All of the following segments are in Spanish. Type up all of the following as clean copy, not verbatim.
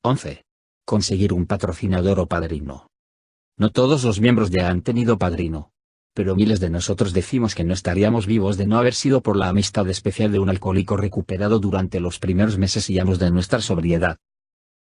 11. Conseguir un patrocinador o padrino. No todos los miembros de A han tenido padrino. Pero miles de nosotros decimos que no estaríamos vivos de no haber sido por la amistad especial de un alcohólico recuperado durante los primeros meses y años de nuestra sobriedad.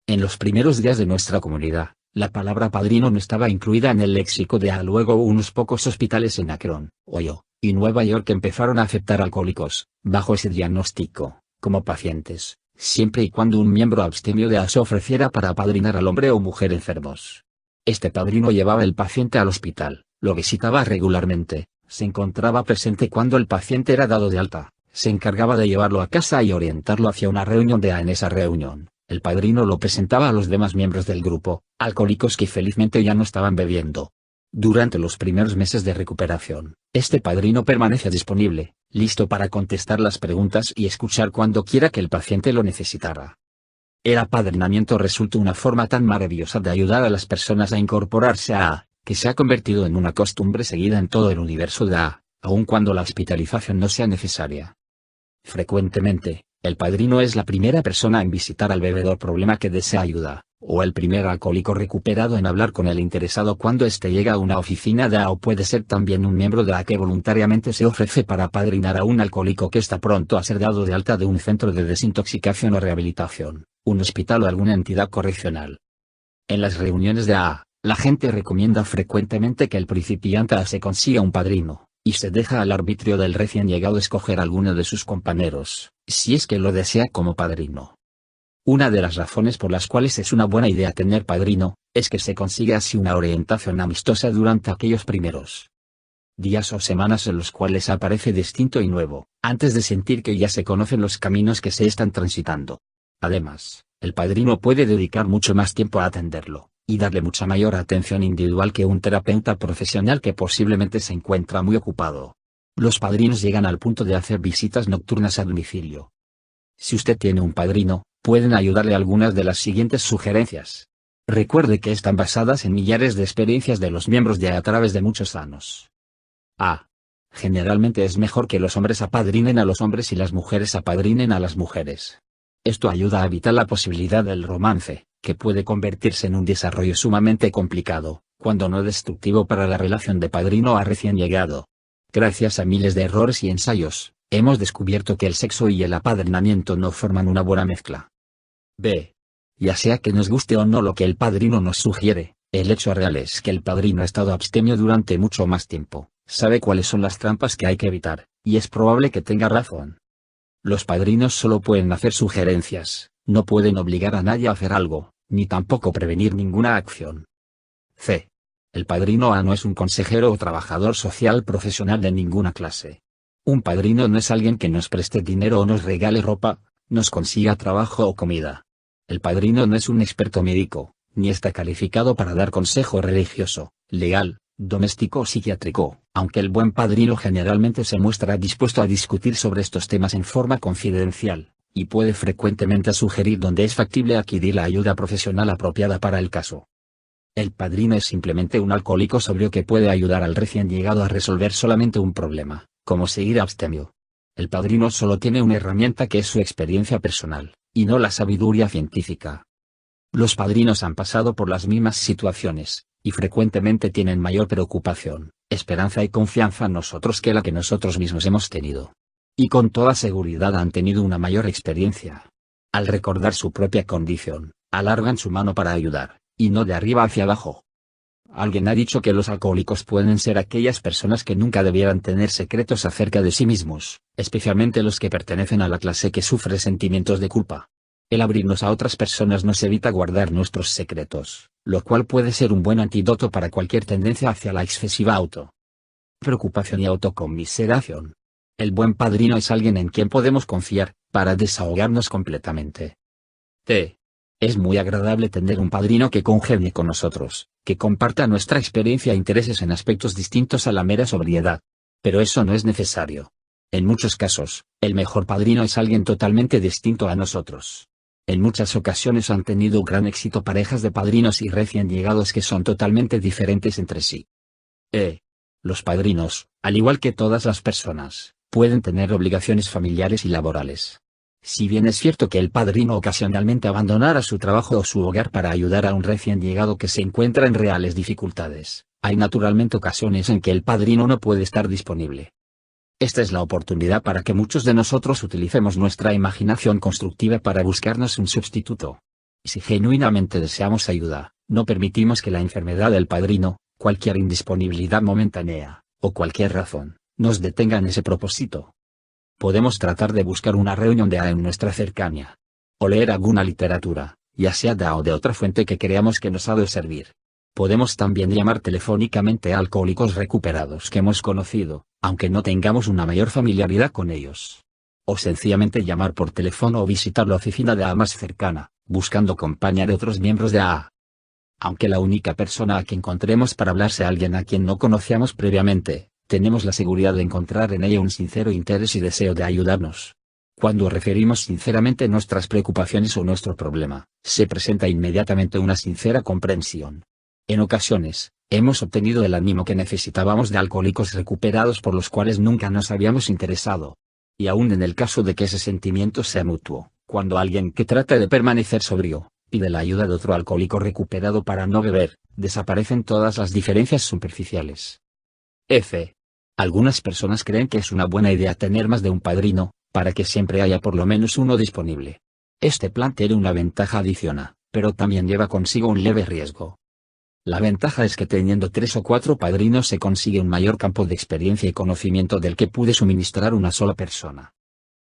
En los primeros días de nuestra comunidad, la palabra padrino no estaba incluida en el léxico de A. Luego unos pocos hospitales en Akron, Ohio, y Nueva York empezaron a aceptar alcohólicos, bajo ese diagnóstico, como pacientes, siempre y cuando un miembro abstemio de A se ofreciera para apadrinar al hombre o mujer enfermos. Este padrino llevaba al paciente al hospital, lo visitaba regularmente, se encontraba presente cuando el paciente era dado de alta, se encargaba de llevarlo a casa y orientarlo hacia una reunión de A. En esa reunión, el padrino lo presentaba a los demás miembros del grupo, alcohólicos que felizmente ya no estaban bebiendo. Durante los primeros meses de recuperación, este padrino permanece disponible, listo para contestar las preguntas y escuchar cuando quiera que el paciente lo necesitara. El apadrinamiento resulta una forma tan maravillosa de ayudar a las personas a incorporarse a A, que se ha convertido en una costumbre seguida en todo el universo de A, aun cuando la hospitalización no sea necesaria. Frecuentemente, el padrino es la primera persona en visitar al bebedor problema que desea ayuda, o el primer alcohólico recuperado en hablar con el interesado cuando éste llega a una oficina de A, o puede ser también un miembro de A que voluntariamente se ofrece para apadrinar a un alcohólico que está pronto a ser dado de alta de un centro de desintoxicación o rehabilitación, un hospital o alguna entidad correccional. En las reuniones de A, la gente recomienda frecuentemente que el principiante A se consiga un padrino, y se deja al arbitrio del recién llegado escoger alguno de sus compañeros, si es que lo desea como padrino. Una de las razones por las cuales es una buena idea tener padrino, es que se consigue así una orientación amistosa durante aquellos primeros días o semanas en los cuales aparece distinto y nuevo, antes de sentir que ya se conocen los caminos que se están transitando. Además, el padrino puede dedicar mucho más tiempo a atenderlo, y darle mucha mayor atención individual que un terapeuta profesional que posiblemente se encuentra muy ocupado. Los padrinos llegan al punto de hacer visitas nocturnas a domicilio. Si usted tiene un padrino, pueden ayudarle algunas de las siguientes sugerencias. Recuerde que están basadas en millares de experiencias de los miembros de A través de muchos años. A. Generalmente es mejor que los hombres apadrinen a los hombres y las mujeres apadrinen a las mujeres. Esto ayuda a evitar la posibilidad del romance, que puede convertirse en un desarrollo sumamente complicado, cuando no destructivo para la relación de padrino a recién llegado. Gracias a miles de errores y ensayos, hemos descubierto que el sexo y el apadrinamiento no forman una buena mezcla. B. Ya sea que nos guste o no lo que el padrino nos sugiere, el hecho real es que el padrino ha estado abstemio durante mucho más tiempo, sabe cuáles son las trampas que hay que evitar, y es probable que tenga razón. Los padrinos solo pueden hacer sugerencias, no pueden obligar a nadie a hacer algo, ni tampoco prevenir ninguna acción. C. El padrino A no es un consejero o trabajador social profesional de ninguna clase. Un padrino no es alguien que nos preste dinero o nos regale ropa, nos consiga trabajo o comida. El padrino no es un experto médico, ni está calificado para dar consejo religioso, legal, doméstico o psiquiátrico, aunque el buen padrino generalmente se muestra dispuesto a discutir sobre estos temas en forma confidencial, y puede frecuentemente sugerir dónde es factible adquirir la ayuda profesional apropiada para el caso. El padrino es simplemente un alcohólico sobrio que puede ayudar al recién llegado a resolver solamente un problema, como seguir abstemio. El padrino solo tiene una herramienta que es su experiencia personal, y no la sabiduría científica. Los padrinos han pasado por las mismas situaciones, y frecuentemente tienen mayor preocupación, esperanza y confianza en nosotros que la que nosotros mismos hemos tenido. Y con toda seguridad han tenido una mayor experiencia. Al recordar su propia condición, alargan su mano para ayudar, y no de arriba hacia abajo. Alguien ha dicho que los alcohólicos pueden ser aquellas personas que nunca debieran tener secretos acerca de sí mismos, especialmente los que pertenecen a la clase que sufre sentimientos de culpa. El abrirnos a otras personas nos evita guardar nuestros secretos, lo cual puede ser un buen antídoto para cualquier tendencia hacia la excesiva preocupación y autoconmiseración. El buen padrino es alguien en quien podemos confiar, para desahogarnos completamente. T. Es muy agradable tener un padrino que congenie con nosotros, que comparta nuestra experiencia e intereses en aspectos distintos a la mera sobriedad. Pero eso no es necesario. En muchos casos, el mejor padrino es alguien totalmente distinto a nosotros. En muchas ocasiones han tenido gran éxito parejas de padrinos y recién llegados que son totalmente diferentes entre sí. Los padrinos, al igual que todas las personas, pueden tener obligaciones familiares y laborales. Si bien es cierto que el padrino ocasionalmente abandonara su trabajo o su hogar para ayudar a un recién llegado que se encuentra en reales dificultades, hay naturalmente ocasiones en que el padrino no puede estar disponible. Esta es la oportunidad para que muchos de nosotros utilicemos nuestra imaginación constructiva para buscarnos un sustituto. Si genuinamente deseamos ayuda, no permitimos que la enfermedad del padrino, cualquier indisponibilidad momentánea, o cualquier razón, nos detenga en ese propósito. Podemos tratar de buscar una reunión de A en nuestra cercanía. O leer alguna literatura, ya sea de A o de otra fuente que creamos que nos ha de servir. Podemos también llamar telefónicamente a alcohólicos recuperados que hemos conocido, aunque no tengamos una mayor familiaridad con ellos. O sencillamente llamar por teléfono o visitar la oficina de A más cercana, buscando compañía de otros miembros de A. Aunque la única persona a que encontremos para hablar sea alguien a quien no conocíamos previamente, tenemos la seguridad de encontrar en ella un sincero interés y deseo de ayudarnos. Cuando referimos sinceramente nuestras preocupaciones o nuestro problema, se presenta inmediatamente una sincera comprensión. En ocasiones, hemos obtenido el ánimo que necesitábamos de alcohólicos recuperados por los cuales nunca nos habíamos interesado. Y aún en el caso de que ese sentimiento sea mutuo, cuando alguien que trata de permanecer sobrio, pide la ayuda de otro alcohólico recuperado para no beber, desaparecen todas las diferencias superficiales. Algunas personas creen que es una buena idea tener más de un padrino, para que siempre haya por lo menos uno disponible. Este plan tiene una ventaja adicional, pero también lleva consigo un leve riesgo. La ventaja es que teniendo 3 o 4 padrinos se consigue un mayor campo de experiencia y conocimiento del que puede suministrar una sola persona.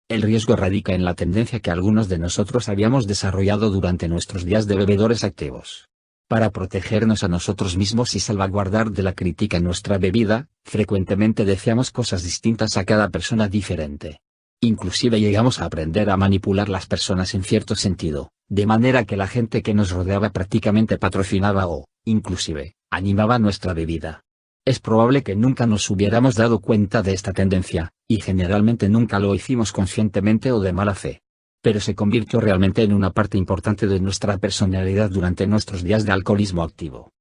El riesgo radica en la tendencia que algunos de nosotros habíamos desarrollado durante nuestros días de bebedores activos. Para protegernos a nosotros mismos y salvaguardar de la crítica en nuestra bebida, frecuentemente deseamos cosas distintas a cada persona diferente. Inclusive llegamos a aprender a manipular las personas en cierto sentido, de manera que la gente que nos rodeaba prácticamente patrocinaba o, inclusive, animaba nuestra bebida. Es probable que nunca nos hubiéramos dado cuenta de esta tendencia, y generalmente nunca lo hicimos conscientemente o de mala fe. Pero se convirtió realmente en una parte importante de nuestra personalidad durante nuestros días de alcoholismo activo.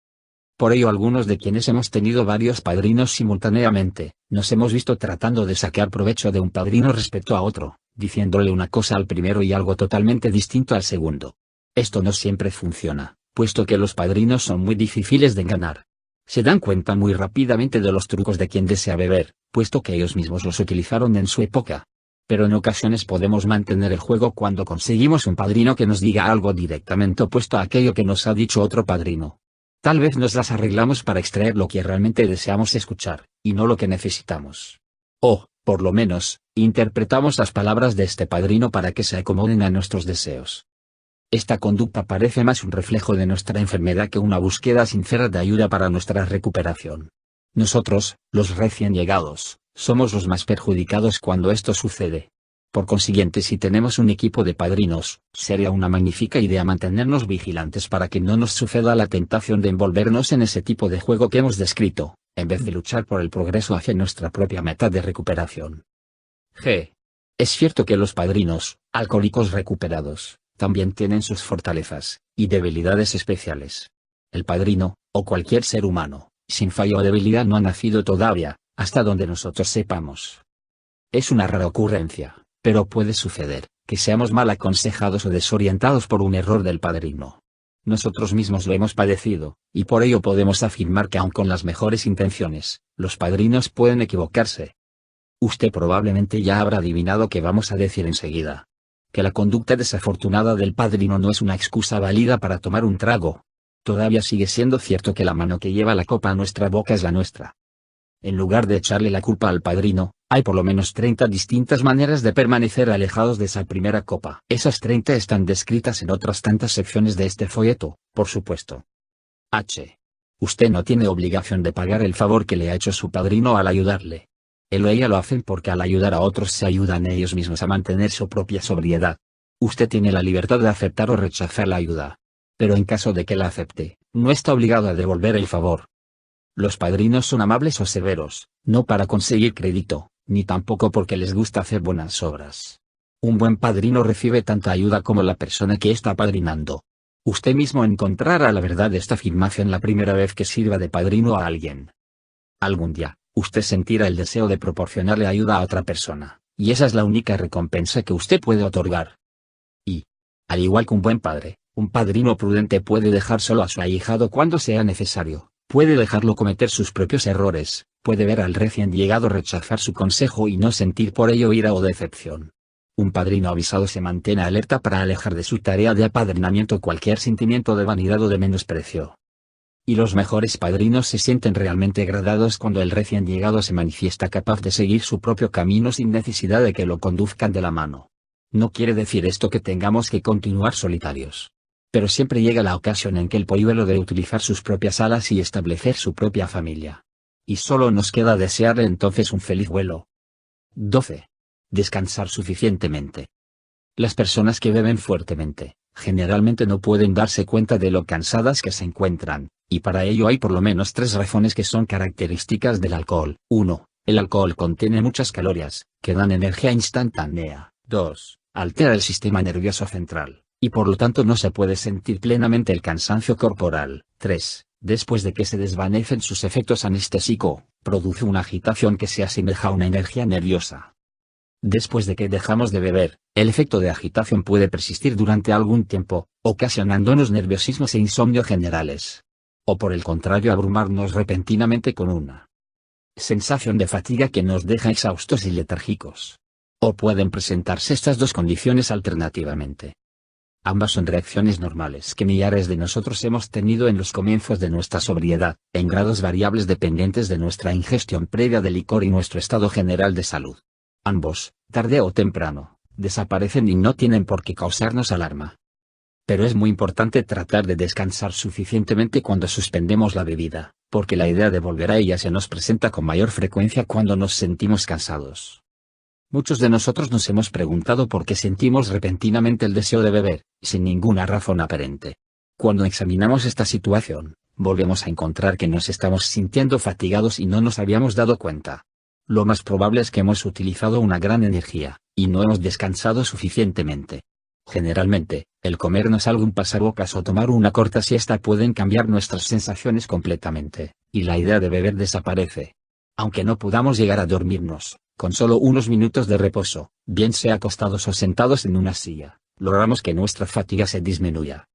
Por ello algunos de quienes hemos tenido varios padrinos simultáneamente, nos hemos visto tratando de sacar provecho de un padrino respecto a otro, diciéndole una cosa al primero y algo totalmente distinto al segundo. Esto no siempre funciona, puesto que los padrinos son muy difíciles de engañar. Se dan cuenta muy rápidamente de los trucos de quien desea beber, puesto que ellos mismos los utilizaron en su época. Pero en ocasiones podemos mantener el juego cuando conseguimos un padrino que nos diga algo directamente opuesto a aquello que nos ha dicho otro padrino. Tal vez nos las arreglamos para extraer lo que realmente deseamos escuchar, y no lo que necesitamos. O, por lo menos, interpretamos las palabras de este padrino para que se acomoden a nuestros deseos. Esta conducta parece más un reflejo de nuestra enfermedad que una búsqueda sincera de ayuda para nuestra recuperación. Nosotros, los recién llegados, somos los más perjudicados cuando esto sucede. Por consiguiente, si tenemos un equipo de padrinos, sería una magnífica idea mantenernos vigilantes para que no nos suceda la tentación de envolvernos en ese tipo de juego que hemos descrito, en vez de luchar por el progreso hacia nuestra propia meta de recuperación. Es cierto que los padrinos, alcohólicos recuperados, también tienen sus fortalezas y debilidades especiales. El padrino, o cualquier ser humano, sin fallo o debilidad no ha nacido todavía, hasta donde nosotros sepamos. Es una rara ocurrencia, pero puede suceder, que seamos mal aconsejados o desorientados por un error del padrino. Nosotros mismos lo hemos padecido, y por ello podemos afirmar que aun con las mejores intenciones, los padrinos pueden equivocarse. Usted probablemente ya habrá adivinado que vamos a decir enseguida. Que la conducta desafortunada del padrino no es una excusa válida para tomar un trago. Todavía sigue siendo cierto que la mano que lleva la copa a nuestra boca es la nuestra. En lugar de echarle la culpa al padrino, hay por lo menos 30 distintas maneras de permanecer alejados de esa primera copa. Esas 30 están descritas en otras tantas secciones de este folleto, por supuesto. Usted no tiene obligación de pagar el favor que le ha hecho su padrino al ayudarle. Él o ella lo hacen porque al ayudar a otros se ayudan ellos mismos a mantener su propia sobriedad. Usted tiene la libertad de aceptar o rechazar la ayuda. Pero en caso de que la acepte, no está obligado a devolver el favor. Los padrinos son amables o severos, no para conseguir crédito, ni tampoco porque les gusta hacer buenas obras. Un buen padrino recibe tanta ayuda como la persona que está apadrinando. Usted mismo encontrará la verdad de esta afirmación la primera vez que sirva de padrino a alguien. Algún día, usted sentirá el deseo de proporcionarle ayuda a otra persona, y esa es la única recompensa que usted puede otorgar. Y, al igual que un buen padre, un padrino prudente puede dejar solo a su ahijado cuando sea necesario, puede dejarlo cometer sus propios errores, puede ver al recién llegado rechazar su consejo y no sentir por ello ira o decepción. Un padrino avisado se mantiene alerta para alejar de su tarea de apadrinamiento cualquier sentimiento de vanidad o de menosprecio. Y los mejores padrinos se sienten realmente agradados cuando el recién llegado se manifiesta capaz de seguir su propio camino sin necesidad de que lo conduzcan de la mano. No quiere decir esto que tengamos que continuar solitarios. Pero siempre llega la ocasión en que el polluelo debe utilizar sus propias alas y establecer su propia familia. Y solo nos queda desearle entonces un feliz vuelo. 12. Descansar suficientemente. Las personas que beben fuertemente, generalmente no pueden darse cuenta de lo cansadas que se encuentran, y para ello hay por lo menos 3 razones que son características del alcohol. 1. El alcohol contiene muchas calorías, que dan energía instantánea. 2. Altera el sistema nervioso central, y por lo tanto no se puede sentir plenamente el cansancio corporal. 3. Después de que se desvanecen sus efectos anestésicos, produce una agitación que se asemeja a una energía nerviosa. Después de que dejamos de beber, el efecto de agitación puede persistir durante algún tiempo, ocasionándonos nerviosismos e insomnio generales. O por el contrario abrumarnos repentinamente con una sensación de fatiga que nos deja exhaustos y letárgicos. O pueden presentarse estas dos condiciones alternativamente. Ambas son reacciones normales que millares de nosotros hemos tenido en los comienzos de nuestra sobriedad, en grados variables dependientes de nuestra ingestión previa de licor y nuestro estado general de salud. Ambos, tarde o temprano, desaparecen y no tienen por qué causarnos alarma. Pero es muy importante tratar de descansar suficientemente cuando suspendemos la bebida, porque la idea de volver a ella se nos presenta con mayor frecuencia cuando nos sentimos cansados. Muchos de nosotros nos hemos preguntado por qué sentimos repentinamente el deseo de beber, sin ninguna razón aparente. Cuando examinamos esta situación, volvemos a encontrar que nos estamos sintiendo fatigados y no nos habíamos dado cuenta. Lo más probable es que hemos utilizado una gran energía, y no hemos descansado suficientemente. Generalmente, el comernos algún pasabocas o tomar una corta siesta pueden cambiar nuestras sensaciones completamente, y la idea de beber desaparece. Aunque no podamos llegar a dormirnos, con solo unos minutos de reposo, bien sea acostados o sentados en una silla, logramos que nuestra fatiga se disminuya.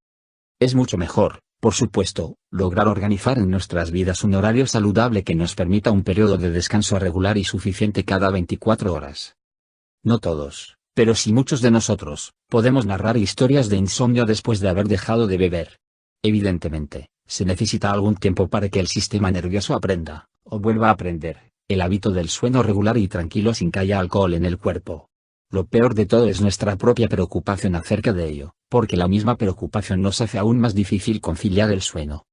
Es mucho mejor, por supuesto, lograr organizar en nuestras vidas un horario saludable que nos permita un periodo de descanso regular y suficiente cada 24 horas. No todos, pero sí muchos de nosotros, podemos narrar historias de insomnio después de haber dejado de beber. Evidentemente, se necesita algún tiempo para que el sistema nervioso aprenda, o vuelva a aprender, el hábito del sueño regular y tranquilo sin que haya alcohol en el cuerpo. Lo peor de todo es nuestra propia preocupación acerca de ello, porque la misma preocupación nos hace aún más difícil conciliar el sueño.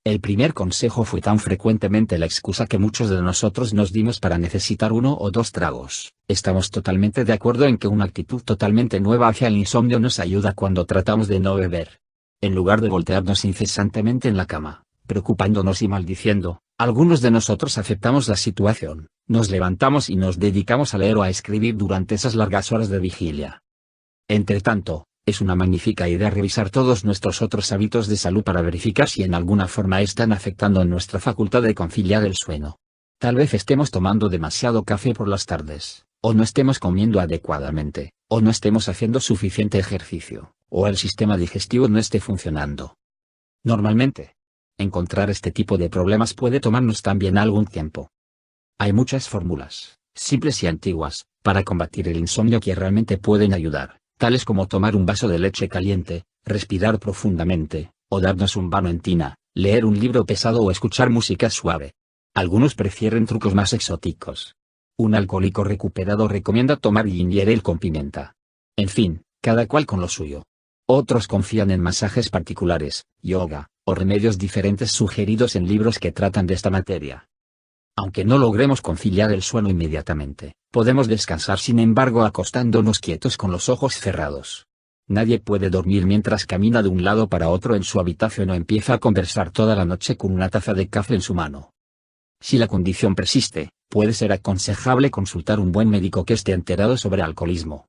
El primer consejo fue tan frecuentemente la excusa que muchos de nosotros nos dimos para necesitar 1 o 2 tragos. Estamos totalmente de acuerdo en que una actitud totalmente nueva hacia el insomnio nos ayuda cuando tratamos de no beber. En lugar de voltearnos incesantemente en la cama, preocupándonos y maldiciendo, algunos de nosotros aceptamos la situación, nos levantamos y nos dedicamos a leer o a escribir durante esas largas horas de vigilia. Entretanto, es una magnífica idea revisar todos nuestros otros hábitos de salud para verificar si en alguna forma están afectando nuestra facultad de conciliar el sueño. Tal vez estemos tomando demasiado café por las tardes, o no estemos comiendo adecuadamente, o no estemos haciendo suficiente ejercicio, o el sistema digestivo no esté funcionando. Normalmente, encontrar este tipo de problemas puede tomarnos también algún tiempo. Hay muchas fórmulas, simples y antiguas, para combatir el insomnio que realmente pueden ayudar, tales como tomar un vaso de leche caliente, respirar profundamente, o darnos un baño en tina, leer un libro pesado o escuchar música suave. Algunos prefieren trucos más exóticos. Un alcohólico recuperado recomienda tomar ginger ale con pimienta. En fin, cada cual con lo suyo. Otros confían en masajes particulares, yoga, o remedios diferentes sugeridos en libros que tratan de esta materia. Aunque no logremos conciliar el sueño inmediatamente, podemos descansar sin embargo acostándonos quietos con los ojos cerrados. Nadie puede dormir mientras camina de un lado para otro en su habitación o empieza a conversar toda la noche con una taza de café en su mano. Si la condición persiste, puede ser aconsejable consultar un buen médico que esté enterado sobre alcoholismo.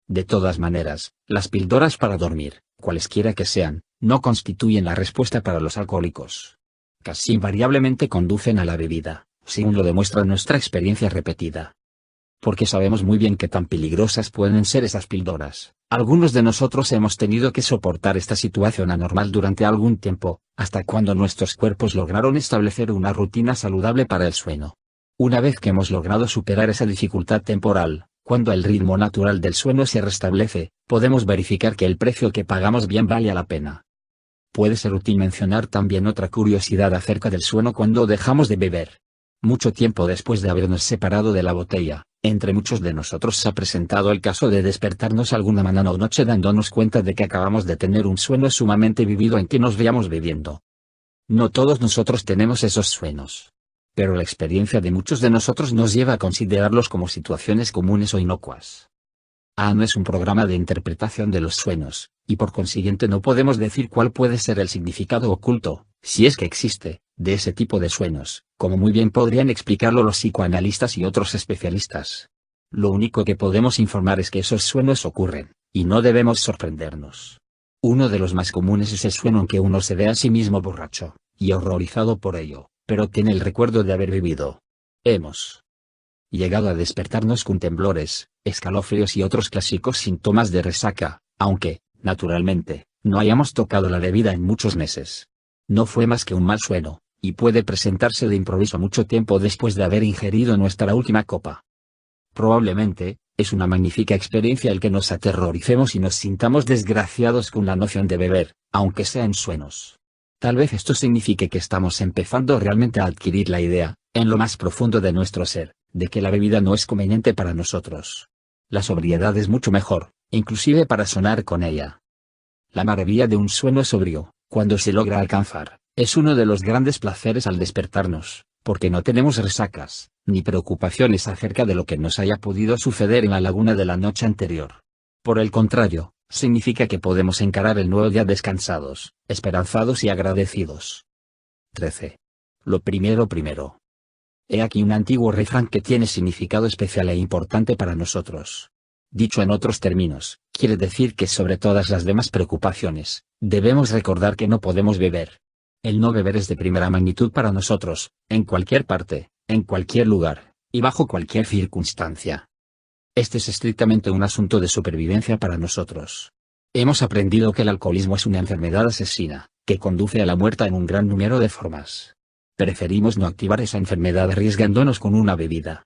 De todas maneras, las píldoras para dormir, cualesquiera que sean, no constituyen la respuesta para los alcohólicos. Casi invariablemente conducen a la bebida, según lo demuestra nuestra experiencia repetida. porque sabemos muy bien qué tan peligrosas pueden ser esas píldoras. Algunos de nosotros hemos tenido que soportar esta situación anormal durante algún tiempo, hasta cuando nuestros cuerpos lograron establecer una rutina saludable para el sueño. Una vez que hemos logrado superar esa dificultad temporal, cuando el ritmo natural del sueño se restablece, podemos verificar que el precio que pagamos bien vale la pena. Puede ser útil mencionar también otra curiosidad acerca del sueño cuando dejamos de beber. Mucho tiempo después de habernos separado de la botella, entre muchos de nosotros se ha presentado el caso de despertarnos alguna mañana o noche dándonos cuenta de que acabamos de tener un sueño sumamente vivido en que nos veíamos bebiendo. No todos nosotros tenemos esos sueños. Pero la experiencia de muchos de nosotros nos lleva a considerarlos como situaciones comunes o inocuas. No es un programa de interpretación de los sueños, y por consiguiente no podemos decir cuál puede ser el significado oculto, si es que existe, de ese tipo de sueños, como muy bien podrían explicarlo los psicoanalistas y otros especialistas. Lo único que podemos informar es que esos sueños ocurren, y no debemos sorprendernos. Uno de los más comunes es el sueño en que uno se ve a sí mismo borracho, y horrorizado por ello, pero tiene el recuerdo de haber vivido. Hemos llegado a despertarnos con temblores, escalofríos y otros clásicos síntomas de resaca, aunque, naturalmente, no hayamos tocado la bebida en muchos meses. No fue más que un mal sueño, y puede presentarse de improviso mucho tiempo después de haber ingerido nuestra última copa. Probablemente, es una magnífica experiencia el que nos aterroricemos y nos sintamos desgraciados con la noción de beber, aunque sea en sueños. Tal vez esto signifique que estamos empezando realmente a adquirir la idea, en lo más profundo de nuestro ser, de que la bebida no es conveniente para nosotros. La sobriedad es mucho mejor, inclusive para sonar con ella. La maravilla de un sueño sobrio, cuando se logra alcanzar, es uno de los grandes placeres al despertarnos, porque no tenemos resacas, ni preocupaciones acerca de lo que nos haya podido suceder en la laguna de la noche anterior. Por el contrario, significa que podemos encarar el nuevo día descansados, esperanzados y agradecidos. 13. Lo primero. He aquí un antiguo refrán que tiene significado especial e importante para nosotros. Dicho en otros términos, quiere decir que sobre todas las demás preocupaciones, debemos recordar que no podemos beber. El no beber es de primera magnitud para nosotros, en cualquier parte, en cualquier lugar, y bajo cualquier circunstancia. Este es estrictamente un asunto de supervivencia para nosotros. Hemos aprendido que el alcoholismo es una enfermedad asesina, que conduce a la muerte en un gran número de formas. Preferimos no activar esa enfermedad arriesgándonos con una bebida.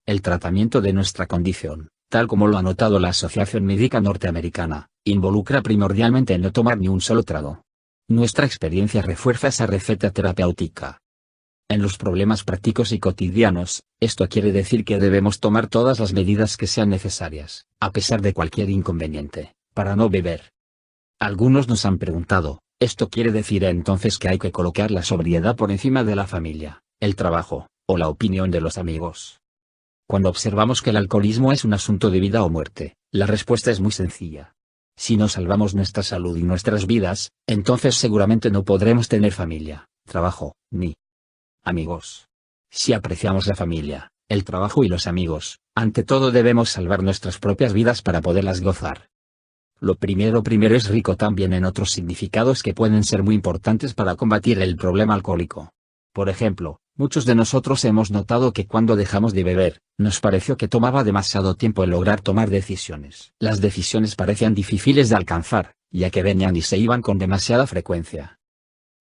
El tratamiento de nuestra condición, tal como lo ha notado la Asociación Médica Norteamericana, involucra primordialmente en no tomar ni un solo trago. Nuestra experiencia refuerza esa receta terapéutica. En los problemas prácticos y cotidianos, esto quiere decir que debemos tomar todas las medidas que sean necesarias, a pesar de cualquier inconveniente, para no beber. Algunos nos han preguntado, ¿esto quiere decir entonces que hay que colocar la sobriedad por encima de la familia, el trabajo, o la opinión de los amigos? Cuando observamos que el alcoholismo es un asunto de vida o muerte, la respuesta es muy sencilla. Si no salvamos nuestra salud y nuestras vidas, entonces seguramente no podremos tener familia, trabajo, ni amigos. Si apreciamos la familia, el trabajo y los amigos, ante todo debemos salvar nuestras propias vidas para poderlas gozar. Lo primero es rico también en otros significados que pueden ser muy importantes para combatir el problema alcohólico. Por ejemplo, muchos de nosotros hemos notado que cuando dejamos de beber, nos pareció que tomaba demasiado tiempo en lograr tomar decisiones. Las decisiones parecían difíciles de alcanzar, ya que venían y se iban con demasiada frecuencia.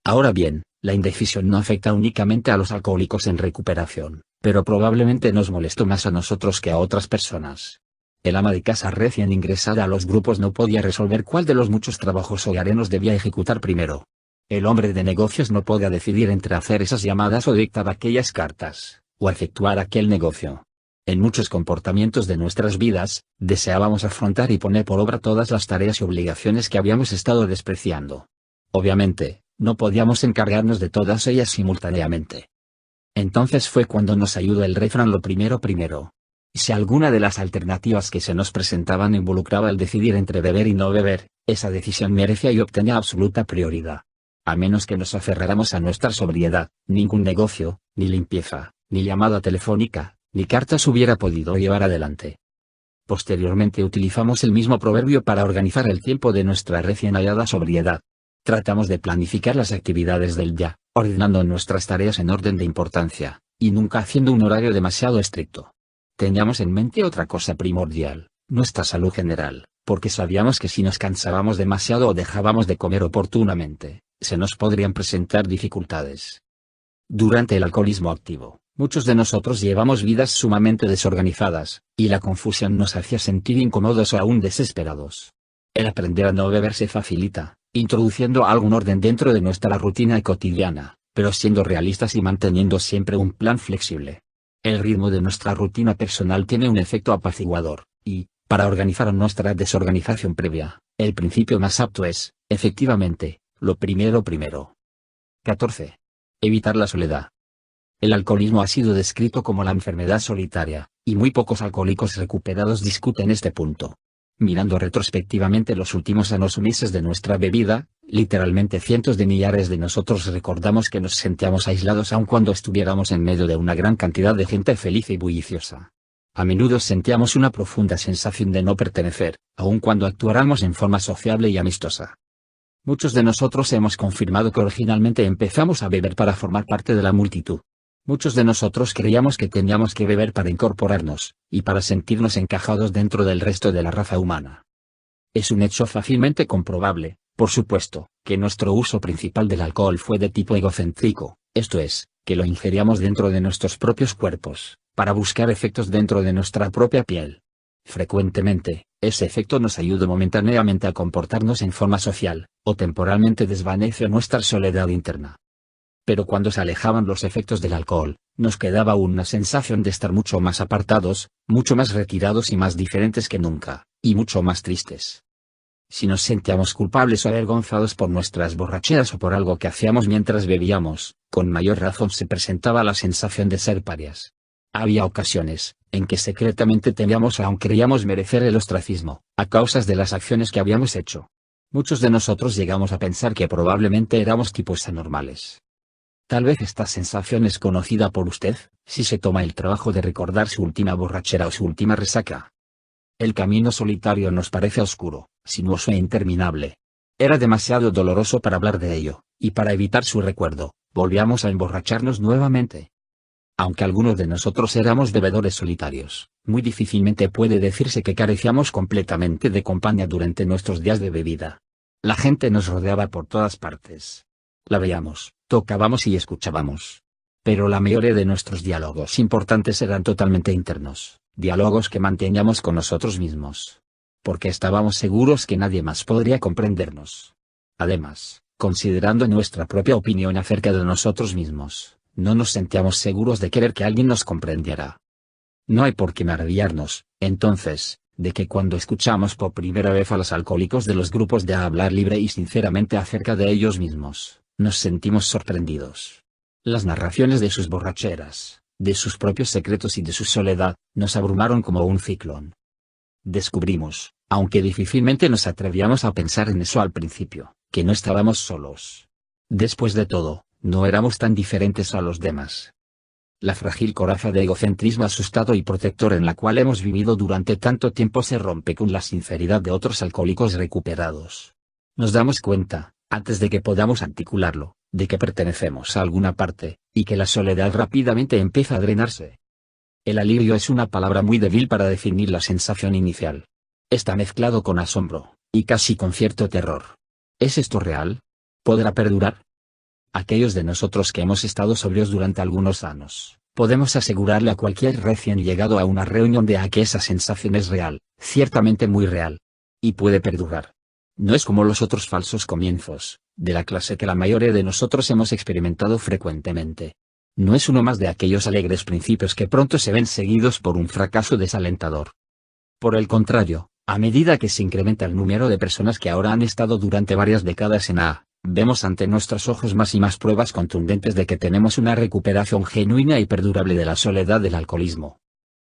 Ahora bien, la indecisión no afecta únicamente a los alcohólicos en recuperación, pero probablemente nos molestó más a nosotros que a otras personas. El ama de casa recién ingresada a los grupos no podía resolver cuál de los muchos trabajos hogareños debía ejecutar primero. El hombre de negocios no podía decidir entre hacer esas llamadas o dictar aquellas cartas, o efectuar aquel negocio. En muchos comportamientos de nuestras vidas, deseábamos afrontar y poner por obra todas las tareas y obligaciones que habíamos estado despreciando. Obviamente, no podíamos encargarnos de todas ellas simultáneamente. Entonces fue cuando nos ayudó el refrán lo primero. Si alguna de las alternativas que se nos presentaban involucraba el decidir entre beber y no beber, esa decisión merecía y obtenía absoluta prioridad. A menos que nos aferráramos a nuestra sobriedad, ningún negocio, ni limpieza, ni llamada telefónica, ni cartas hubiera podido llevar adelante. Posteriormente utilizamos el mismo proverbio para organizar el tiempo de nuestra recién hallada sobriedad. Tratamos de planificar las actividades del día, ordenando nuestras tareas en orden de importancia, y nunca haciendo un horario demasiado estricto. teníamos en mente otra cosa primordial, nuestra salud general, porque sabíamos que si nos cansábamos demasiado o dejábamos de comer oportunamente, se nos podrían presentar dificultades. Durante el alcoholismo activo, muchos de nosotros llevamos vidas sumamente desorganizadas, y la confusión nos hacía sentir incómodos o aún desesperados. El aprender a no beber se facilita, introduciendo algún orden dentro de nuestra rutina cotidiana, pero siendo realistas y manteniendo siempre un plan flexible. El ritmo de nuestra rutina personal tiene un efecto apaciguador, y, para organizar nuestra desorganización previa, el principio más apto es, efectivamente, lo primero. 14. Evitar la soledad. El alcoholismo ha sido descrito como la enfermedad solitaria, y muy pocos alcohólicos recuperados discuten este punto. Mirando retrospectivamente los últimos años o meses de nuestra bebida, literalmente cientos de millares de nosotros recordamos que nos sentíamos aislados aun cuando estuviéramos en medio de una gran cantidad de gente feliz y bulliciosa. A menudo sentíamos una profunda sensación de no pertenecer, aun cuando actuáramos en forma sociable y amistosa. Muchos de nosotros hemos confirmado que originalmente empezamos a beber para formar parte de la multitud. Muchos de nosotros creíamos que teníamos que beber para incorporarnos, y para sentirnos encajados dentro del resto de la raza humana. Es un hecho fácilmente comprobable, por supuesto, que nuestro uso principal del alcohol fue de tipo egocéntrico, esto es, que lo ingeríamos dentro de nuestros propios cuerpos, para buscar efectos dentro de nuestra propia piel. Frecuentemente, ese efecto nos ayuda momentáneamente a comportarnos en forma social, o temporalmente desvanece nuestra soledad interna. Pero cuando se alejaban los efectos del alcohol, nos quedaba una sensación de estar mucho más apartados, mucho más retirados y más diferentes que nunca, y mucho más tristes. Si nos sentíamos culpables o avergonzados por nuestras borracheras o por algo que hacíamos mientras bebíamos, con mayor razón se presentaba la sensación de ser parias. Había ocasiones en que secretamente temíamos o aún creíamos merecer el ostracismo, a causa de las acciones que habíamos hecho. Muchos de nosotros llegamos a pensar que probablemente éramos tipos anormales. Tal vez esta sensación es conocida por usted, si se toma el trabajo de recordar su última borrachera o su última resaca. El camino solitario nos parece oscuro, sinuoso e interminable. Era demasiado doloroso para hablar de ello, y para evitar su recuerdo, volvíamos a emborracharnos nuevamente. Aunque algunos de nosotros éramos bebedores solitarios, muy difícilmente puede decirse que carecíamos completamente de compañía durante nuestros días de bebida. La gente nos rodeaba por todas partes. La veíamos, tocábamos y escuchábamos. Pero la mayoría de nuestros diálogos importantes eran totalmente internos, diálogos que manteníamos con nosotros mismos. Porque estábamos seguros que nadie más podría comprendernos. Además, considerando nuestra propia opinión acerca de nosotros mismos, no nos sentíamos seguros de querer que alguien nos comprendiera. No hay por qué maravillarnos, entonces, de que cuando escuchamos por primera vez a los alcohólicos de los grupos de hablar libre y sinceramente acerca de ellos mismos, nos sentimos sorprendidos. Las narraciones de sus borracheras, de sus propios secretos y de su soledad, nos abrumaron como un ciclón. Descubrimos, aunque difícilmente nos atrevíamos a pensar en eso al principio, que no estábamos solos. Después de todo, no éramos tan diferentes a los demás. La frágil coraza de egocentrismo asustado y protector en la cual hemos vivido durante tanto tiempo se rompe con la sinceridad de otros alcohólicos recuperados. Nos damos cuenta, antes de que podamos articularlo, de que pertenecemos a alguna parte, y que la soledad rápidamente empieza a drenarse. El alivio es una palabra muy débil para definir la sensación inicial. Está mezclado con asombro, y casi con cierto terror. ¿Es esto real? ¿Podrá perdurar? Aquellos de nosotros que hemos estado sobrios durante algunos años, podemos asegurarle a cualquier recién llegado a una reunión de que esa sensación es real, ciertamente muy real. Y puede perdurar. No es como los otros falsos comienzos, de la clase que la mayoría de nosotros hemos experimentado frecuentemente. No es uno más de aquellos alegres principios que pronto se ven seguidos por un fracaso desalentador. Por el contrario, a medida que se incrementa el número de personas que ahora han estado durante varias décadas en vemos ante nuestros ojos más y más pruebas contundentes de que tenemos una recuperación genuina y perdurable de la soledad del alcoholismo.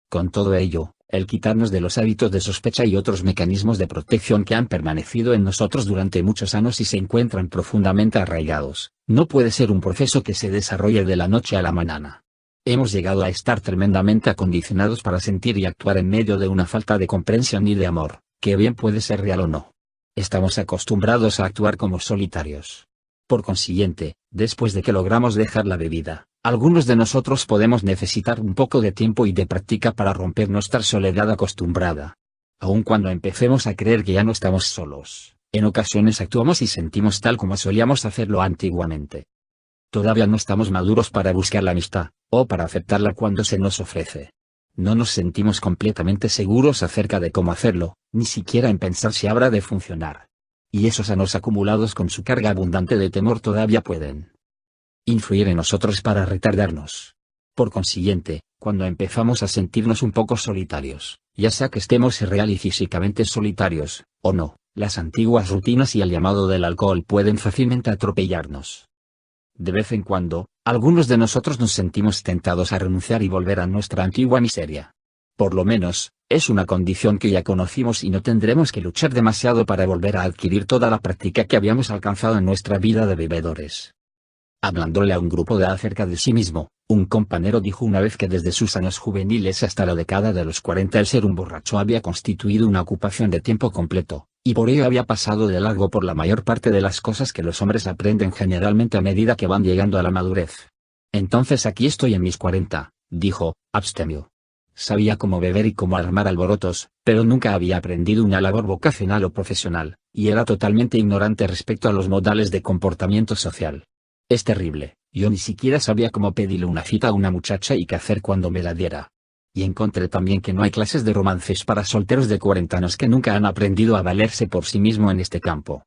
Con todo ello, el quitarnos de los hábitos de sospecha y otros mecanismos de protección que han permanecido en nosotros durante muchos años y se encuentran profundamente arraigados, no puede ser un proceso que se desarrolle de la noche a la mañana. Hemos llegado a estar tremendamente acondicionados para sentir y actuar en medio de una falta de comprensión y de amor, que bien puede ser real o no. Estamos acostumbrados a actuar como solitarios. Por consiguiente, después de que logramos dejar la bebida, Algunos de nosotros podemos necesitar un poco de tiempo y de práctica para romper nuestra soledad acostumbrada. Aun cuando empecemos a creer que ya no estamos solos, en ocasiones actuamos y sentimos tal como solíamos hacerlo antiguamente. Todavía no estamos maduros para buscar la amistad, o para aceptarla cuando se nos ofrece. No nos sentimos completamente seguros acerca de cómo hacerlo, ni siquiera en pensar si habrá de funcionar. Y esos anos acumulados con su carga abundante de temor todavía pueden influir en nosotros para retardarnos. Por consiguiente, cuando empezamos a sentirnos un poco solitarios, ya sea que estemos real y físicamente solitarios, o no, las antiguas rutinas y el llamado del alcohol pueden fácilmente atropellarnos. De vez en cuando, algunos de nosotros nos sentimos tentados a renunciar y volver a nuestra antigua miseria. Por lo menos, es una condición que ya conocimos y no tendremos que luchar demasiado para volver a adquirir toda la práctica que habíamos alcanzado en nuestra vida de bebedores. Hablándole a un grupo de acerca de sí mismo, un compañero dijo una vez que desde sus años juveniles hasta la década de los 40 el ser un borracho había constituido una ocupación de tiempo completo, y por ello había pasado de largo por la mayor parte de las cosas que los hombres aprenden generalmente a medida que van llegando a la madurez. Entonces aquí estoy en mis 40, dijo, abstemio. Sabía cómo beber y cómo armar alborotos, pero nunca había aprendido una labor vocacional o profesional, y era totalmente ignorante respecto a los modales de comportamiento social. Es terrible, yo ni siquiera sabía cómo pedirle una cita a una muchacha y qué hacer cuando me la diera. Y encontré también que no hay clases de romances para solteros de 40 años que nunca han aprendido a valerse por sí mismo en este campo.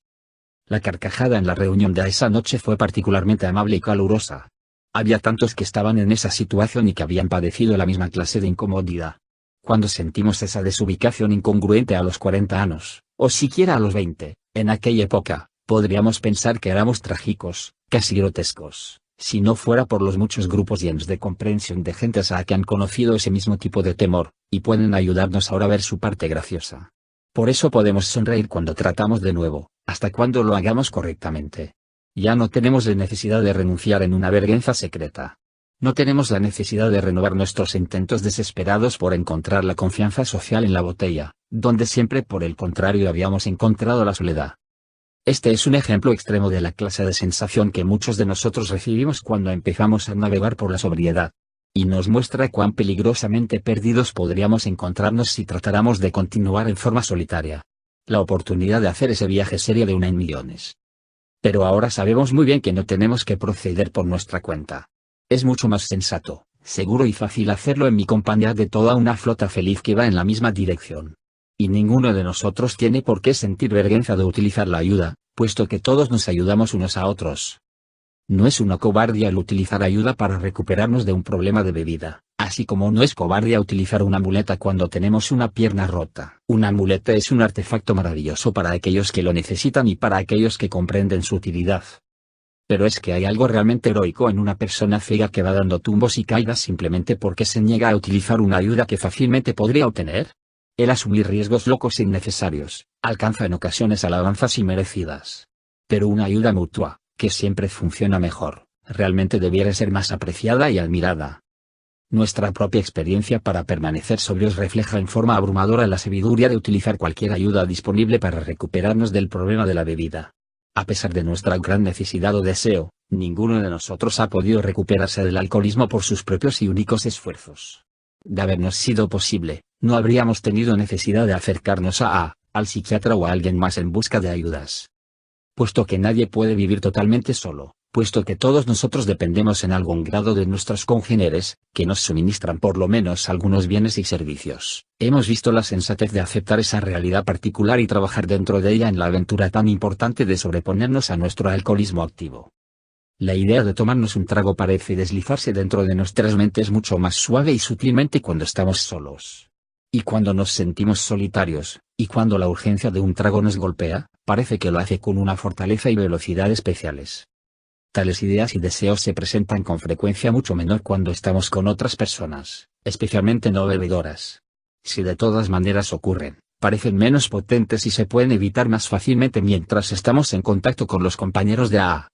La carcajada en la reunión de esa noche fue particularmente amable y calurosa. Había tantos que estaban en esa situación y que habían padecido la misma clase de incomodidad. Cuando sentimos esa desubicación incongruente a los 40 años, o siquiera a los 20, en aquella época, podríamos pensar que éramos trágicos, casi grotescos, si no fuera por los muchos grupos llenos de comprensión de gentes a que han conocido ese mismo tipo de temor, y pueden ayudarnos ahora a ver su parte graciosa. Por eso podemos sonreír cuando tratamos de nuevo, hasta cuando lo hagamos correctamente. Ya no tenemos la necesidad de renunciar en una vergüenza secreta. No tenemos la necesidad de renovar nuestros intentos desesperados por encontrar la confianza social en la botella, donde siempre por el contrario habíamos encontrado la soledad. Este es un ejemplo extremo de la clase de sensación que muchos de nosotros recibimos cuando empezamos a navegar por la sobriedad. Y nos muestra cuán peligrosamente perdidos podríamos encontrarnos si tratáramos de continuar en forma solitaria. La oportunidad de hacer ese viaje sería de una en millones. Pero ahora sabemos muy bien que no tenemos que proceder por nuestra cuenta. Es mucho más sensato, seguro y fácil hacerlo en mi compañía de toda una flota feliz que va en la misma dirección. Y ninguno de nosotros tiene por qué sentir vergüenza de utilizar la ayuda, puesto que todos nos ayudamos unos a otros. No es una cobardía el utilizar ayuda para recuperarnos de un problema de bebida, así como no es cobardía utilizar una muleta cuando tenemos una pierna rota. Una muleta es un artefacto maravilloso para aquellos que lo necesitan y para aquellos que comprenden su utilidad. Pero es que hay algo realmente heroico en una persona ciega que va dando tumbos y caídas simplemente porque se niega a utilizar una ayuda que fácilmente podría obtener. El asumir riesgos locos e innecesarios, alcanza en ocasiones alabanzas inmerecidas. Pero una ayuda mutua, que siempre funciona mejor, realmente debiera ser más apreciada y admirada. Nuestra propia experiencia para permanecer sobrios refleja en forma abrumadora la sabiduría de utilizar cualquier ayuda disponible para recuperarnos del problema de la bebida. A pesar de nuestra gran necesidad o deseo, ninguno de nosotros ha podido recuperarse del alcoholismo por sus propios y únicos esfuerzos. De habernos sido posible, no habríamos tenido necesidad de acercarnos al psiquiatra o a alguien más en busca de ayudas. Puesto que nadie puede vivir totalmente solo, puesto que todos nosotros dependemos en algún grado de nuestros congéneres, que nos suministran por lo menos algunos bienes y servicios, hemos visto la sensatez de aceptar esa realidad particular y trabajar dentro de ella en la aventura tan importante de sobreponernos a nuestro alcoholismo activo. La idea de tomarnos un trago parece deslizarse dentro de nuestras mentes mucho más suave y sutilmente cuando estamos solos. Y cuando nos sentimos solitarios, y cuando la urgencia de un trago nos golpea, parece que lo hace con una fortaleza y velocidad especiales. Tales ideas y deseos se presentan con frecuencia mucho menor cuando estamos con otras personas, especialmente no bebedoras. Si de todas maneras ocurren, parecen menos potentes y se pueden evitar más fácilmente mientras estamos en contacto con los compañeros de AA.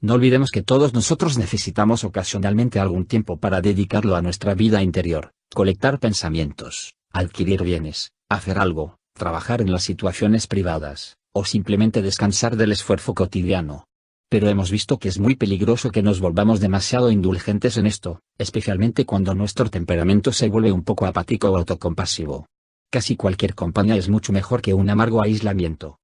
No olvidemos que todos nosotros necesitamos ocasionalmente algún tiempo para dedicarlo a nuestra vida interior, colectar pensamientos, adquirir bienes, hacer algo, trabajar en las situaciones privadas, o simplemente descansar del esfuerzo cotidiano. Pero hemos visto que es muy peligroso que nos volvamos demasiado indulgentes en esto, especialmente cuando nuestro temperamento se vuelve un poco apático o autocompasivo. Casi cualquier compañía es mucho mejor que un amargo aislamiento.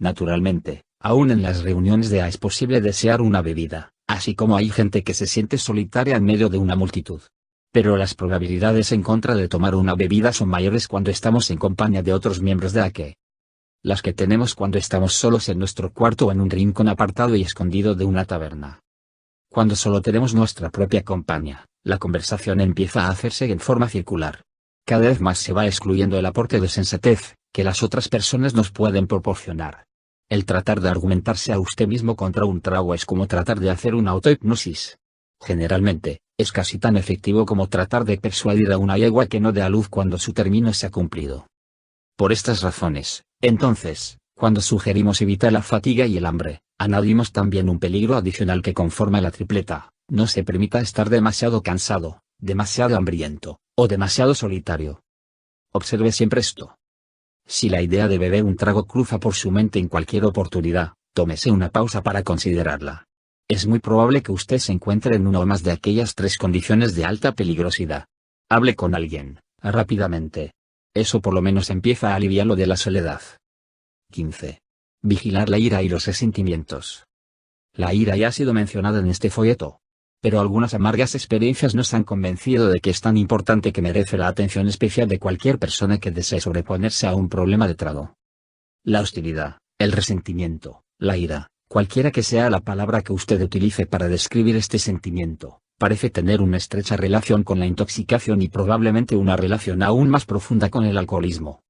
Naturalmente, aún en las reuniones de A es posible desear una bebida, así como hay gente que se siente solitaria en medio de una multitud. Pero las probabilidades en contra de tomar una bebida son mayores cuando estamos en compañía de otros miembros de A que las que tenemos cuando estamos solos en nuestro cuarto o en un rincón apartado y escondido de una taberna. Cuando solo tenemos nuestra propia compañía, la conversación empieza a hacerse en forma circular. Cada vez más se va excluyendo el aporte de sensatez que las otras personas nos pueden proporcionar. El tratar de argumentarse a usted mismo contra un trago es como tratar de hacer una autohipnosis. Generalmente, es casi tan efectivo como tratar de persuadir a una yegua que no dé a luz cuando su término se ha cumplido. Por estas razones, entonces, cuando sugerimos evitar la fatiga y el hambre, añadimos también un peligro adicional que conforma la tripleta: no se permita estar demasiado cansado, demasiado hambriento, o demasiado solitario. Observe siempre esto. Si la idea de beber un trago cruza por su mente en cualquier oportunidad, tómese una pausa para considerarla. Es muy probable que usted se encuentre en una o más de aquellas tres condiciones de alta peligrosidad. Hable con alguien, rápidamente. Eso por lo menos empieza a aliviar lo de la soledad. 15. Vigilar la ira y los resentimientos. La ira ya ha sido mencionada en este folleto. Pero algunas amargas experiencias nos han convencido de que es tan importante que merece la atención especial de cualquier persona que desee sobreponerse a un problema de trago. La hostilidad, el resentimiento, la ira, cualquiera que sea la palabra que usted utilice para describir este sentimiento, parece tener una estrecha relación con la intoxicación y probablemente una relación aún más profunda con el alcoholismo.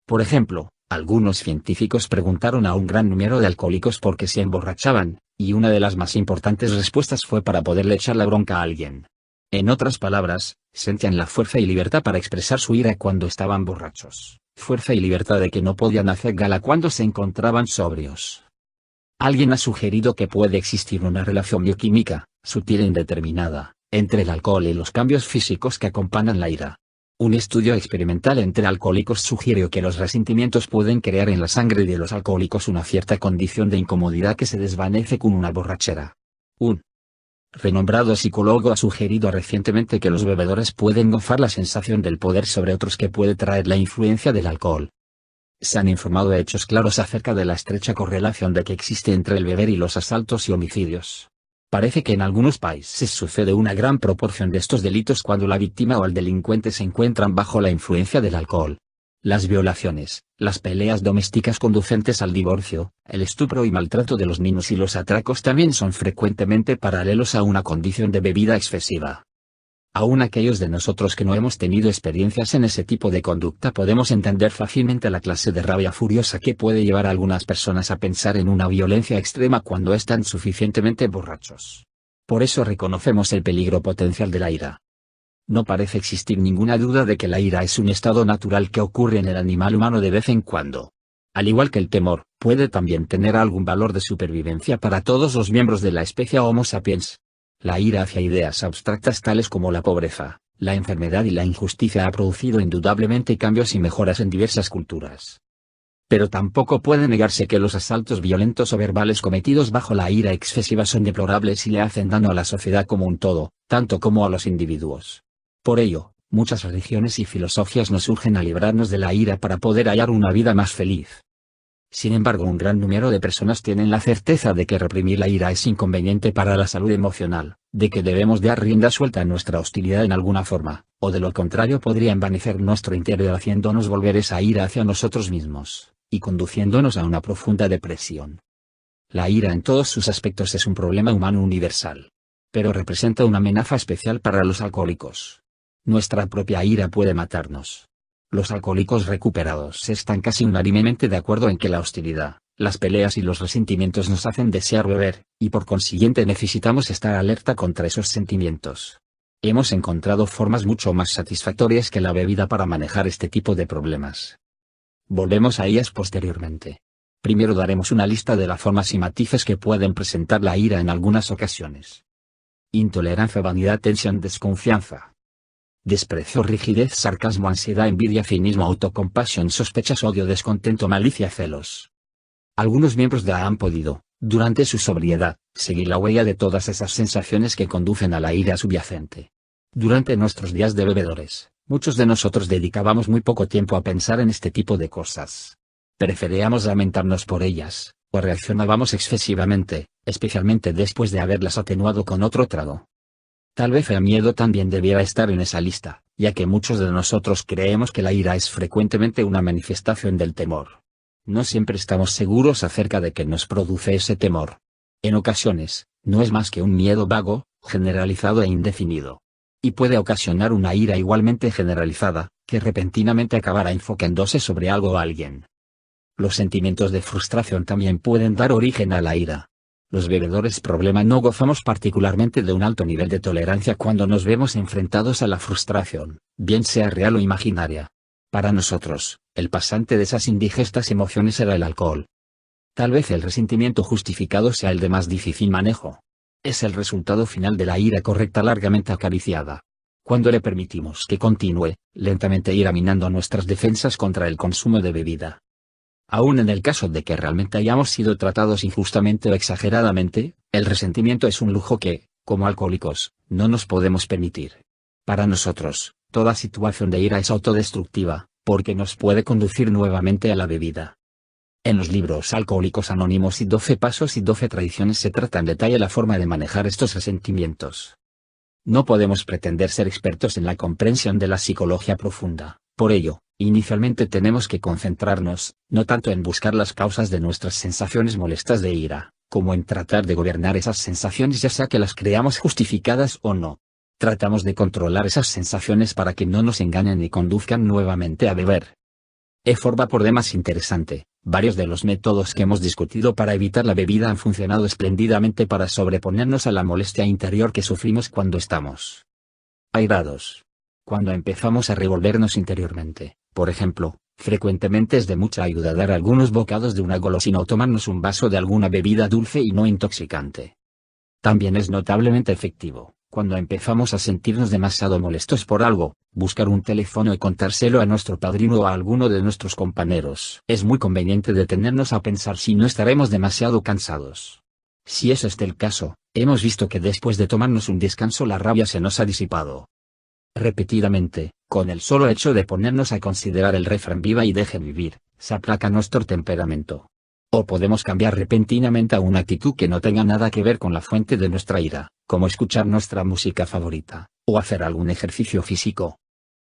Por ejemplo, algunos científicos preguntaron a un gran número de alcohólicos por qué se emborrachaban, y una de las más importantes respuestas fue para poderle echar la bronca a alguien. En otras palabras, sentían la fuerza y libertad para expresar su ira cuando estaban borrachos, fuerza y libertad de que no podían hacer gala cuando se encontraban sobrios. Alguien ha sugerido que puede existir una relación bioquímica, sutil e indeterminada, entre el alcohol y los cambios físicos que acompañan la ira. Un estudio experimental entre alcohólicos sugirió que los resentimientos pueden crear en la sangre de los alcohólicos una cierta condición de incomodidad que se desvanece con una borrachera. Un renombrado psicólogo ha sugerido recientemente que los bebedores pueden gozar la sensación del poder sobre otros que puede traer la influencia del alcohol. Se han informado hechos claros acerca de la estrecha correlación que existe entre el beber y los asaltos y homicidios. Parece que en algunos países sucede una gran proporción de estos delitos cuando la víctima o el delincuente se encuentran bajo la influencia del alcohol. Las violaciones, las peleas domésticas conducentes al divorcio, el estupro y maltrato de los niños y los atracos también son frecuentemente paralelos a una condición de bebida excesiva. Aún aquellos de nosotros que no hemos tenido experiencias en ese tipo de conducta podemos entender fácilmente la clase de rabia furiosa que puede llevar a algunas personas a pensar en una violencia extrema cuando están suficientemente borrachos. Por eso reconocemos el peligro potencial de la ira. No parece existir ninguna duda de que la ira es un estado natural que ocurre en el animal humano de vez en cuando. Al igual que el temor, puede también tener algún valor de supervivencia para todos los miembros de la especie Homo sapiens. La ira hacia ideas abstractas tales como la pobreza, la enfermedad y la injusticia ha producido indudablemente cambios y mejoras en diversas culturas. Pero tampoco puede negarse que los asaltos violentos o verbales cometidos bajo la ira excesiva son deplorables y le hacen daño a la sociedad como un todo, tanto como a los individuos. Por ello, muchas religiones y filosofías nos urgen a librarnos de la ira para poder hallar una vida más feliz. Sin embargo, un gran número de personas tienen la certeza de que reprimir la ira es inconveniente para la salud emocional, de que debemos dar rienda suelta a nuestra hostilidad en alguna forma, o de lo contrario podría envanecer nuestro interior haciéndonos volver esa ira hacia nosotros mismos, y conduciéndonos a una profunda depresión. La ira en todos sus aspectos es un problema humano universal. Pero representa una amenaza especial para los alcohólicos. Nuestra propia ira puede matarnos. Los alcohólicos recuperados están casi unánimemente de acuerdo en que la hostilidad, las peleas y los resentimientos nos hacen desear beber, y por consiguiente necesitamos estar alerta contra esos sentimientos. Hemos encontrado formas mucho más satisfactorias que la bebida para manejar este tipo de problemas. Volvemos a ellas posteriormente. Primero daremos una lista de las formas y matices que pueden presentar la ira en algunas ocasiones. Intolerancia, vanidad, tensión, desconfianza. Desprecio, rigidez, sarcasmo, ansiedad, envidia, cinismo, autocompasión, sospechas, odio, descontento, malicia, celos. Algunos miembros de A han podido, Durante su sobriedad, seguí la huella de todas esas sensaciones que conducen a la ira subyacente. Durante nuestros días de bebedores, muchos de nosotros dedicábamos muy poco tiempo a pensar en este tipo de cosas. Preferíamos lamentarnos por ellas, o reaccionábamos excesivamente, especialmente después de haberlas atenuado con otro trago. Tal vez el miedo también debiera estar en esa lista, ya que muchos de nosotros creemos que la ira es frecuentemente una manifestación del temor. No siempre estamos seguros acerca de qué nos produce ese temor. En ocasiones, no es más que un miedo vago, generalizado e indefinido. Y puede ocasionar una ira igualmente generalizada, que repentinamente acabará enfocándose sobre algo o alguien. Los sentimientos de frustración también pueden dar origen a la ira. Los bebedores problema no gozamos particularmente de un alto nivel de tolerancia cuando nos vemos enfrentados a la frustración, bien sea real o imaginaria. Para nosotros, el pasante de esas indigestas emociones era el alcohol. Tal vez el resentimiento justificado sea el de más difícil manejo. Es el resultado final de la ira correcta largamente acariciada. Cuando le permitimos que continúe, lentamente irá minando nuestras defensas contra el consumo de bebida. Aún en el caso de que realmente hayamos sido tratados injustamente o exageradamente, el resentimiento es un lujo que, como alcohólicos, no nos podemos permitir. Para nosotros, toda situación de ira es autodestructiva, porque nos puede conducir nuevamente a la bebida. En los libros Alcohólicos Anónimos y 12 Pasos y 12 Tradiciones se trata en detalle la forma de manejar estos resentimientos. No podemos pretender ser expertos en la comprensión de la psicología profunda, por ello, inicialmente tenemos que concentrarnos, no tanto en buscar las causas de nuestras sensaciones molestas de ira, como en tratar de gobernar esas sensaciones ya sea que las creamos justificadas o no. Tratamos de controlar esas sensaciones para que no nos engañen y conduzcan nuevamente a beber. Forma por demás interesante, varios de los métodos que hemos discutido para evitar la bebida han funcionado espléndidamente para sobreponernos a la molestia interior que sufrimos cuando estamos airados. Cuando empezamos a revolvernos interiormente, por ejemplo, frecuentemente es de mucha ayuda dar algunos bocados de una golosina o tomarnos un vaso de alguna bebida dulce y no intoxicante. También es notablemente efectivo, cuando empezamos a sentirnos demasiado molestos por algo, buscar un teléfono y contárselo a nuestro padrino o a alguno de nuestros compañeros. Es muy conveniente detenernos a pensar si no estaremos demasiado cansados. Si ese es el caso, hemos visto que después de tomarnos un descanso la rabia se nos ha disipado. Repetidamente, con el solo hecho de ponernos a considerar el refrán viva y deje vivir, se aplaca nuestro temperamento. O podemos cambiar repentinamente a una actitud que no tenga nada que ver con la fuente de nuestra ira, como escuchar nuestra música favorita, o hacer algún ejercicio físico.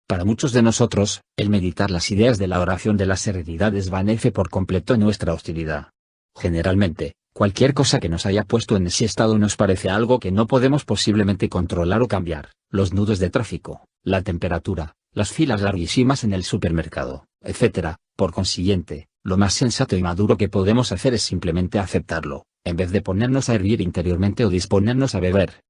Para muchos de nosotros, el meditar las ideas de la oración de la serenidad desvanece por completo nuestra hostilidad. Generalmente, cualquier cosa que nos haya puesto en ese estado nos parece algo que no podemos posiblemente controlar o cambiar, los nudos de tráfico, la temperatura, las filas larguísimas en el supermercado, etc. Por consiguiente, lo más sensato y maduro que podemos hacer es simplemente aceptarlo, en vez de ponernos a hervir interiormente o disponernos a beber.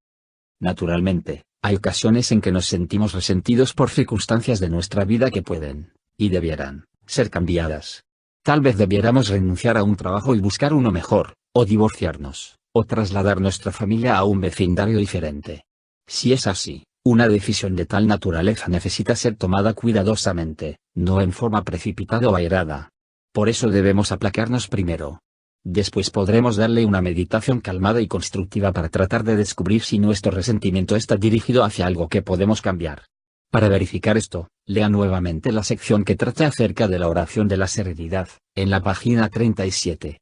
Naturalmente, hay ocasiones en que nos sentimos resentidos por circunstancias de nuestra vida que pueden, y debieran, ser cambiadas. Tal vez debiéramos renunciar a un trabajo y buscar uno mejor, o divorciarnos, o trasladar nuestra familia a un vecindario diferente. Si es así, una decisión de tal naturaleza necesita ser tomada cuidadosamente, no en forma precipitada o airada. Por eso debemos aplacarnos primero. Después podremos darle una meditación calmada y constructiva para tratar de descubrir si nuestro resentimiento está dirigido hacia algo que podemos cambiar. Para verificar esto, lea nuevamente la sección que trata acerca de la oración de la serenidad, en la página 37.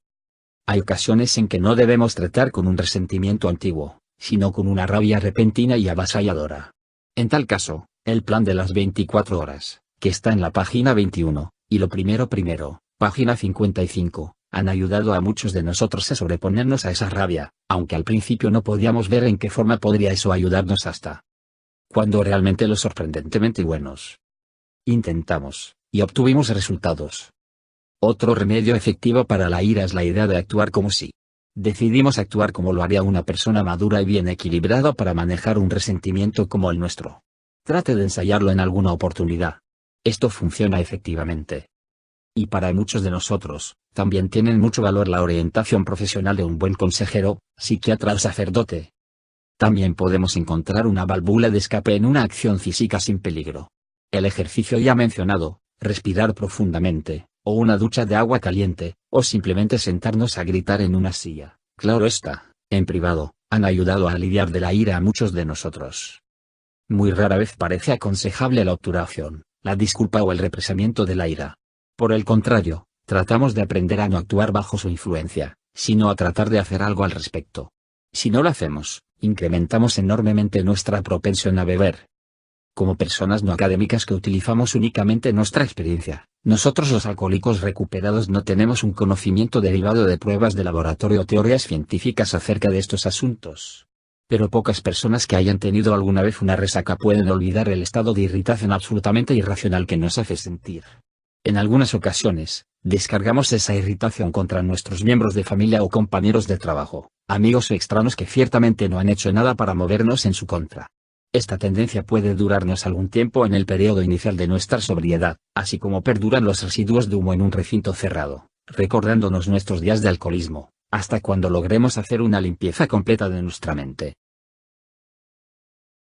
Hay ocasiones en que no debemos tratar con un resentimiento antiguo, sino con una rabia repentina y avasalladora. En tal caso, el plan de las 24 horas, que está en la página 21, y lo primero, página 55, han ayudado a muchos de nosotros a sobreponernos a esa rabia, aunque al principio no podíamos ver en qué forma podría eso ayudarnos hasta cuando realmente lo sorprendentemente buenos intentamos, y obtuvimos resultados. Otro remedio efectivo para la ira es la idea de actuar como si decidimos actuar como lo haría una persona madura y bien equilibrada para manejar un resentimiento como el nuestro. Trate de ensayarlo en alguna oportunidad. Esto funciona efectivamente. Y para muchos de nosotros, también tienen mucho valor la orientación profesional de un buen consejero, psiquiatra o sacerdote. También podemos encontrar una válvula de escape en una acción física sin peligro. El ejercicio ya mencionado, respirar profundamente, o una ducha de agua caliente, o simplemente sentarnos a gritar en una silla, Claro está, en privado, han ayudado a aliviar de la ira a muchos de nosotros. Muy rara vez parece aconsejable la obturación, la disculpa o el represamiento de la ira. Por el contrario, tratamos de aprender a no actuar bajo su influencia, sino a tratar de hacer algo al respecto. Si no lo hacemos, incrementamos enormemente nuestra propensión a beber. Como personas no académicas que utilizamos únicamente nuestra experiencia, nosotros los alcohólicos recuperados no tenemos un conocimiento derivado de pruebas de laboratorio o teorías científicas acerca de estos asuntos. Pero pocas personas que hayan tenido alguna vez una resaca pueden olvidar el estado de irritación absolutamente irracional que nos hace sentir. En algunas ocasiones, descargamos esa irritación contra nuestros miembros de familia o compañeros de trabajo, amigos o extraños que ciertamente no han hecho nada para movernos en su contra. Esta tendencia puede durarnos algún tiempo en el periodo inicial de nuestra sobriedad, así como perduran los residuos de humo en un recinto cerrado, recordándonos nuestros días de alcoholismo, hasta cuando logremos hacer una limpieza completa de nuestra mente.